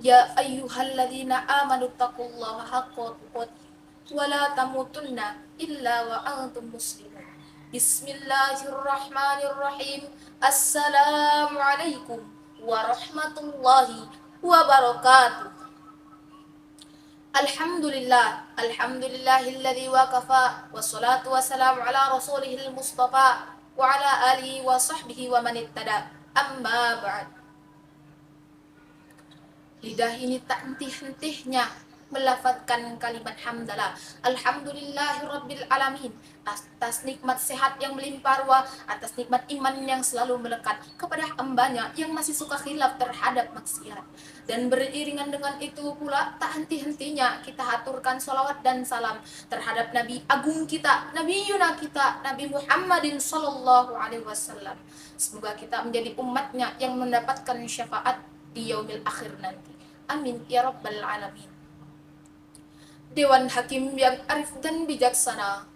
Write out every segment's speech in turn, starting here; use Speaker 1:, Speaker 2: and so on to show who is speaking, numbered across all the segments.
Speaker 1: Ya ayyuhalladzina amanu taqullaha haqqa tuqatih wa la tamutunna illa wa antum muslimun. Bismillahirrahmanirrahim. Assalamualaikum warahmatullahi wabarakatuh. Alhamdulillahilladzi waqafa wassalatu wassalamu ala rasulihil mustafa wa ala alihi wa sahbihi wa man ittada. Amma ba'd. Lidah ini tak henti-hentinya melafazkan kalimat hamdalah. Alhamdulillahirabbil alamin, atas nikmat sehat yang melimpah ruah, atas nikmat iman yang selalu melekat kepada hambanya yang masih suka khilaf terhadap maksiat. Dan beriringan dengan itu pula tak henti-hentinya kita haturkan salawat dan salam terhadap Nabi agung kita, Nabi Yuna kita, Nabi Muhammadin sallallahu alaihi wasallam. Semoga kita menjadi umatnya yang mendapatkan syafaat di yaumil akhir nanti. Amin ya rabbal alamin. Dewan Hakim yang arif dan bijaksana,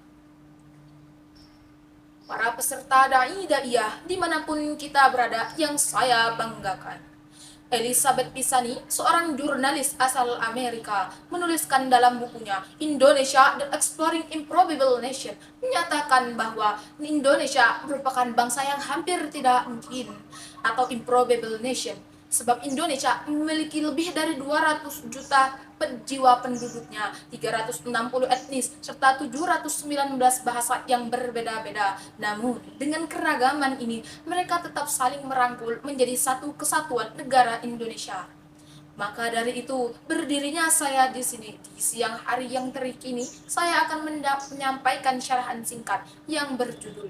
Speaker 1: para peserta dai-daiyah dimanapun kita berada yang saya banggakan. Elizabeth Pisani, seorang jurnalis asal Amerika, menuliskan dalam bukunya Indonesia The Exploring Improbable Nation, menyatakan bahwa Indonesia merupakan bangsa yang hampir tidak mungkin atau improbable nation, sebab Indonesia memiliki lebih dari 200 juta jiwa penduduknya, 360 etnis, serta 719 bahasa yang berbeda-beda. Namun, dengan keragaman ini, mereka tetap saling merangkul menjadi satu kesatuan negara Indonesia. Maka dari itu, berdirinya saya di sini di siang hari yang terik ini, saya akan menyampaikan syarahan singkat yang berjudul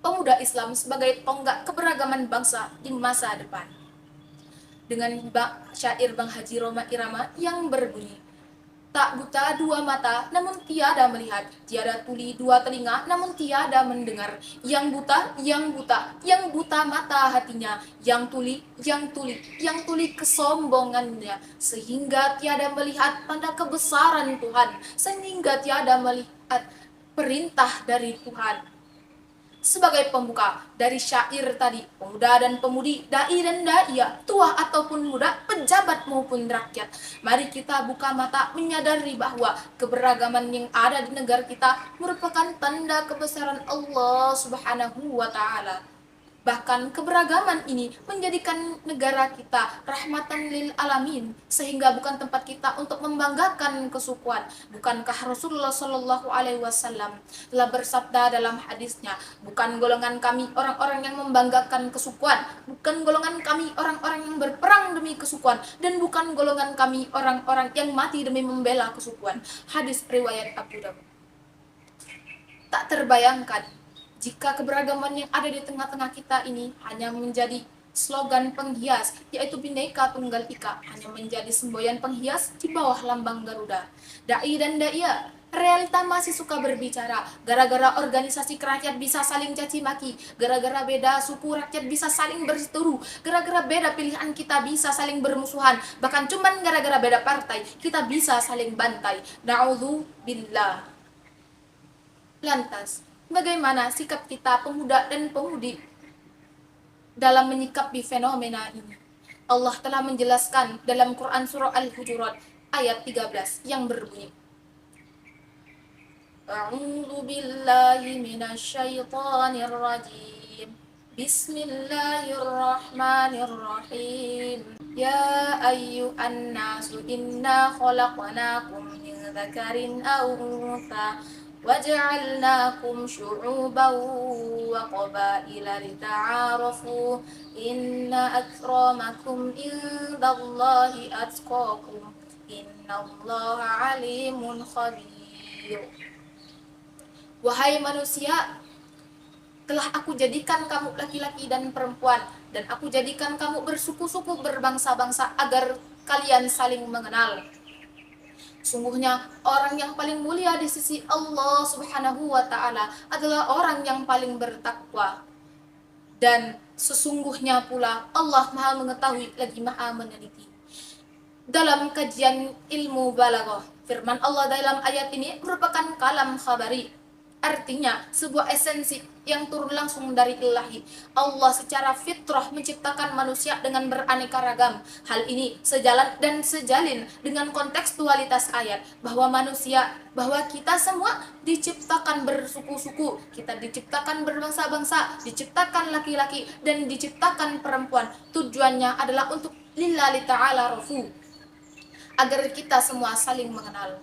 Speaker 1: Pemuda Islam sebagai tonggak keberagaman bangsa di masa depan, dengan syair Bang Haji Roma Irama yang berbunyi, tak buta dua mata namun tiada melihat, tiada tuli dua telinga namun tiada mendengar, yang buta mata hatinya, yang tuli kesombongannya, sehingga tiada melihat tanda kebesaran Tuhan, sehingga tiada melihat perintah dari Tuhan. Sebagai pembuka dari syair tadi, pemuda dan pemudi, dai dan daia, tua ataupun muda, pejabat maupun rakyat, mari kita buka mata menyadari bahwa keberagaman yang ada di negara kita merupakan tanda kebesaran Allah Subhanahu wa Ta'ala. Bahkan keberagaman ini menjadikan negara kita rahmatan lil alamin, sehingga bukan tempat kita untuk membanggakan kesukuan. Bukankah Rasulullah Shallallahu Alaihi Wasallam telah bersabda dalam hadisnya, bukan golongan kami orang-orang yang membanggakan kesukuan, bukan golongan kami orang-orang yang berperang demi kesukuan, dan bukan golongan kami orang-orang yang mati demi membela kesukuan. Hadis riwayat Abu Dawud. Tak terbayangkan jika keberagaman yang ada di tengah-tengah kita ini hanya menjadi slogan penghias, yaitu Bhinneka Tunggal Ika, hanya menjadi semboyan penghias di bawah lambang Garuda. Dai dan daia, realita masih suka berbicara. Gara-gara organisasi kerakyat bisa saling caci maki, gara-gara beda suku rakyat bisa saling berseteru, gara-gara beda pilihan kita bisa saling bermusuhan, bahkan cuman gara-gara beda partai kita bisa saling bantai. Na'udzubillah. Lantas, bagaimana sikap kita pemuda dan pemudi dalam menyikapi fenomena ini? Allah telah menjelaskan dalam Quran surah Al-Hujurat ayat 13 yang berbunyi, A'udzu billahi minasyaitonir rajim. Bismillahirrahmanirrahim. Ya ayyuhan nasu inna khalaqnakum min dzakarin aw untha وَجَعَلْنَاكُمْ شُعُوبًا وَقَبَائِلَ لِتَعَارَفُوا إِنَّ أَكْرَمَكُمْ عِندَ اللَّهِ أَتْقَاكُمْ إِنَّ اللَّهَ عَلِيمٌ خَبِيرٌ. Wahai manusia, telah aku jadikan kamu laki-laki dan perempuan, dan aku jadikan kamu bersuku-suku berbangsa-bangsa agar kalian saling mengenal. Sungguhnya orang yang paling mulia di sisi Allah Subhanahu wa Ta'ala adalah orang yang paling bertakwa. Dan sesungguhnya pula Allah Maha mengetahui lagi Maha meneliti. Dalam kajian ilmu balaghah, firman Allah dalam ayat ini merupakan kalam khabari, Artinya, sebuah esensi yang turun langsung dari Ilahi. Allah secara fitrah menciptakan manusia dengan beraneka ragam. Hal ini sejalan dan sejalin dengan kontekstualitas ayat bahwa kita semua diciptakan bersuku-suku, kita diciptakan berbangsa-bangsa, diciptakan laki-laki dan diciptakan perempuan. Tujuannya adalah untuk lillahi ta'ala rafu, agar kita semua saling mengenal.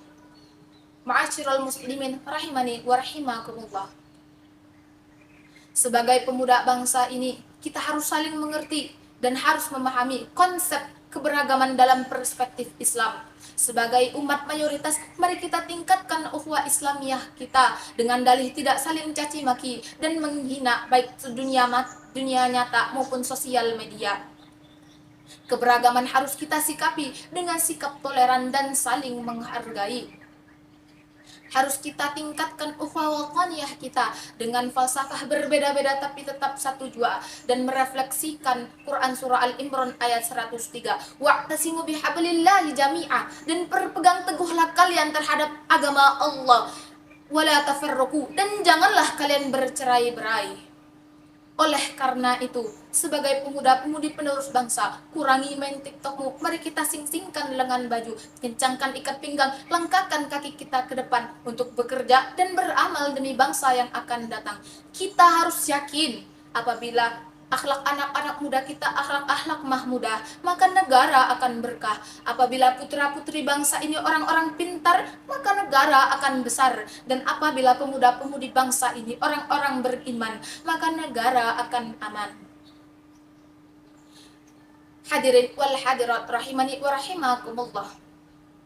Speaker 1: Ma'asyiral muslimin rahimani wa rahimakumullah. Sebagai pemuda bangsa ini, kita harus saling mengerti dan harus memahami konsep keberagaman dalam perspektif Islam. Sebagai umat mayoritas, mari kita tingkatkan ukhuwah Islamiyah kita dengan dalih tidak saling caci maki dan menghina baik dunia nyata maupun sosial media. Keberagaman harus kita sikapi dengan sikap toleran dan saling menghargai. Harus kita tingkatkan ukhuwah wataniyah kita dengan falsafah berbeda-beda tapi tetap satu jua dan merefleksikan Quran surah Al-Imran ayat 103. Wa'tasimu bihablillahi jami'a, dan berpegang teguhlah kalian terhadap agama Allah, wala tafarraqu, dan janganlah kalian bercerai-berai. Oleh karena itu, sebagai pemuda-pemudi penerus bangsa, kurangi main TikTokmu. Mari kita sing-singkan lengan baju, kencangkan ikat pinggang, langkahkan kaki kita ke depan untuk bekerja dan beramal demi bangsa yang akan datang. Kita harus yakin apabila akhlak anak-anak muda kita akhlak-akhlak mahmudah, maka negara akan berkah. Apabila putra-putri bangsa ini orang-orang pintar, maka negara akan besar. Dan apabila pemuda-pemudi bangsa ini orang-orang beriman, maka negara akan aman. Hadirin wal hadirat rahimani wa rahimakumullah.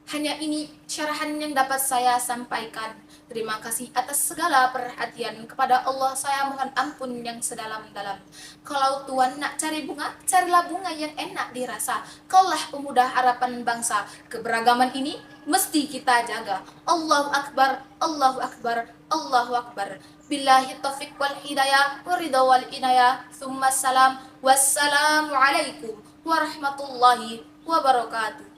Speaker 1: Hanya ini syarahan yang dapat saya sampaikan. Terima kasih atas segala perhatian. Kepada Allah saya mohon ampun yang sedalam-dalam. Kalau Tuhan nak cari bunga, carilah bunga yang enak dirasa. Kaulah pemuda harapan bangsa. Keberagaman ini mesti kita jaga. Allahu Akbar, Allahu Akbar, Allahu Akbar. Billahi taufiq wal hidayah, waridha wal inayah. Tsumma salam. Wassalamualaikum warahmatullahi wabarakatuh.